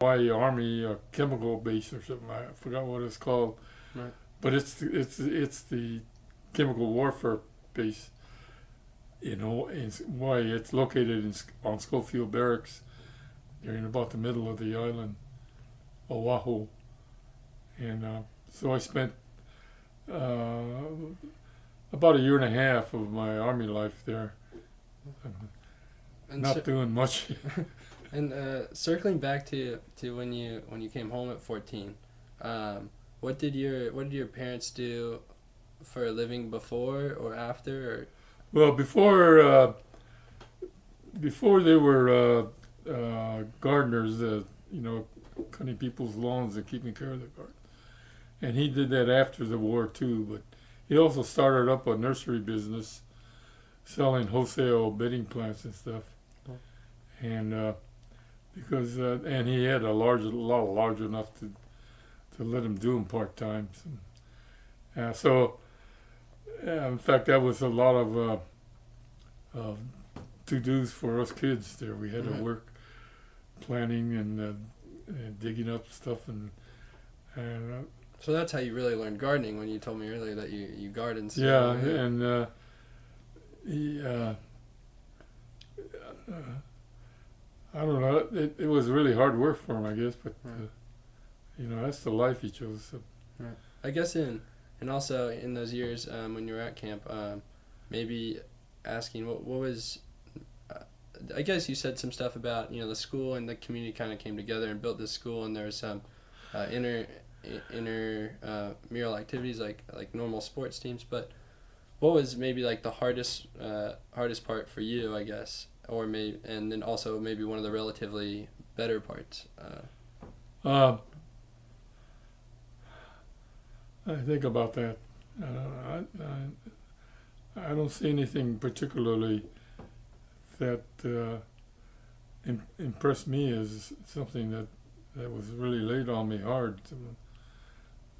Hawaii Army chemical base or something. I forgot what it's called, Right. but it's the chemical warfare base. In Hawaii, it's located on Schofield Barracks. They're in about the middle of the island, Oahu, and so I spent uh, about a year and a half of my Army life there, And not doing much. and circling back to when you came home at 14, what did your parents do for a living before or after? Or Well, before they were gardeners, cutting people's lawns and keeping care of the garden. And he did that after the war too. But he also started up a nursery business, selling wholesale bedding plants and stuff. Oh. And because and he had a lot large enough to let him do them part time. In fact, that was a lot of to dos for us kids. There, we had to work planting and digging up stuff and so that's how you really learned gardening. When you told me earlier that you garden. So, yeah, and he I don't know. It was really hard work for him, I guess, but that's the life he chose. So. Right. I guess and also in those years when you were at camp, maybe asking what was. I guess you said some stuff about the school and the community kind of came together and built this school, and there was some mural activities like normal sports teams. But what was maybe like the hardest part for you, I guess, or maybe, and then also maybe one of the relatively better parts? I think about that. I don't see anything particularly that impressed me as something that was really laid on me hard.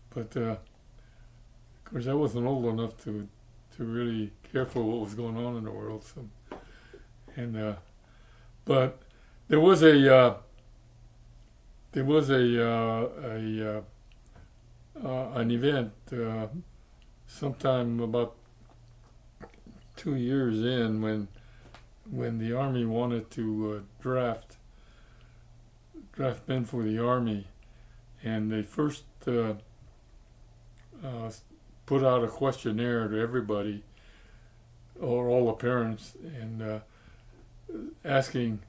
But of course, I wasn't old enough to really care for what was going on in the world. So, but there was an event sometime about 2 years in when the Army wanted to draft men for the Army, and they first put out a questionnaire to everybody, or all the parents, and asking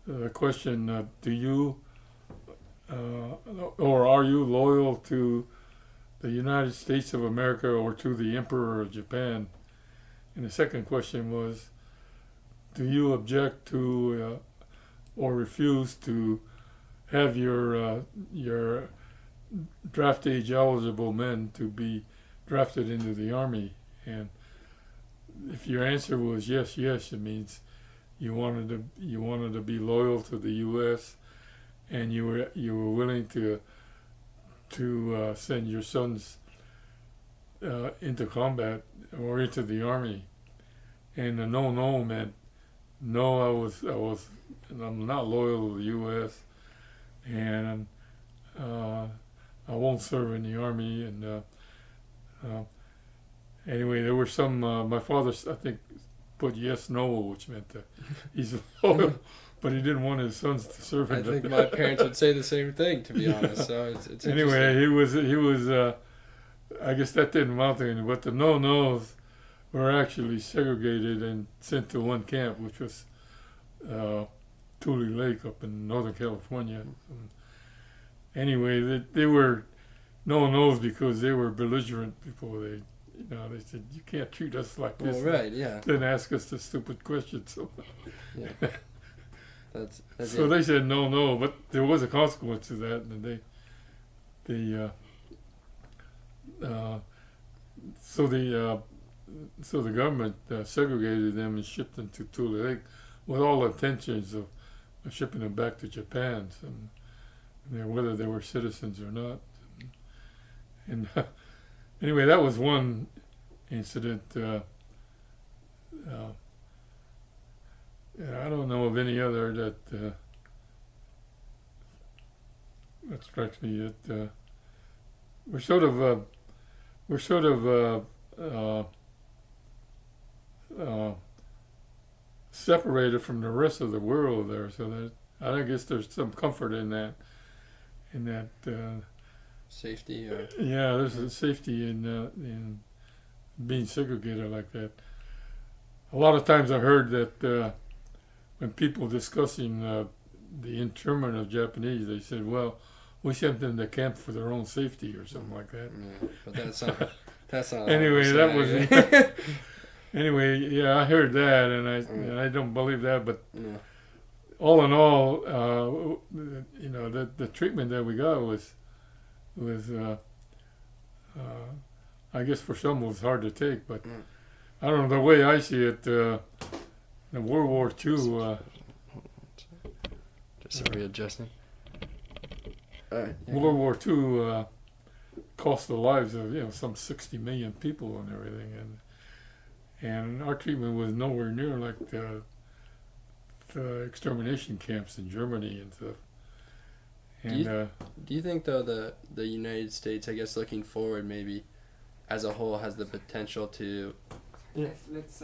the question, do you or are you loyal to the United States of America or to the Emperor of Japan? And the second question was, do you object to or refuse to have your draft age eligible men to be drafted into the Army? And if your answer was yes, it means you wanted to be loyal to the U.S. and you were willing to send your sons into combat or into the Army. And the no meant no. I'm not loyal to the U.S. and I won't serve in the Army. And anyway, there were some. My father, I think, put yes, no, which meant that he's loyal, but he didn't want his sons to serve. I think my parents would say the same thing, to be honest. So it's anyway, he was. I guess that didn't amount to anything, but the no-nos were actually segregated and sent to one camp, which was Tule Lake up in Northern California. Anyway, they were no-nos because they were belligerent people. They said, you can't treat us like this. Well, right, yeah. Then ask us the stupid questions. So, yeah. That's so it. they said no, but there was a consequence to that, and so the government segregated them and shipped them to Tule Lake with all intentions of shipping them back to Japan, whether they were citizens or not. And anyway, that was one incident. I don't know of any other that strikes me. That we're sort of separated from the rest of the world there. So that I guess there's some comfort in that. Safety. Or Yeah, there's a safety in being segregated like that. A lot of times I heard that when people discussing the internment of Japanese, they said, "Well, we sent them to camp for their own safety," or something like that. yeah, but that's not. Anyway, that was. was. Anyway, yeah, I heard that, and I don't believe that. But Yeah. all in all, the treatment that we got was I guess for some was hard to take. But I don't know, the way I see it. In World War II. Just readjusting. Yeah. World War II cost the lives of some 60 million people and everything, and our treatment was nowhere near like the extermination camps in Germany and stuff. And do you think though the United States, I guess looking forward, maybe as a whole, has the potential to? Yes, let's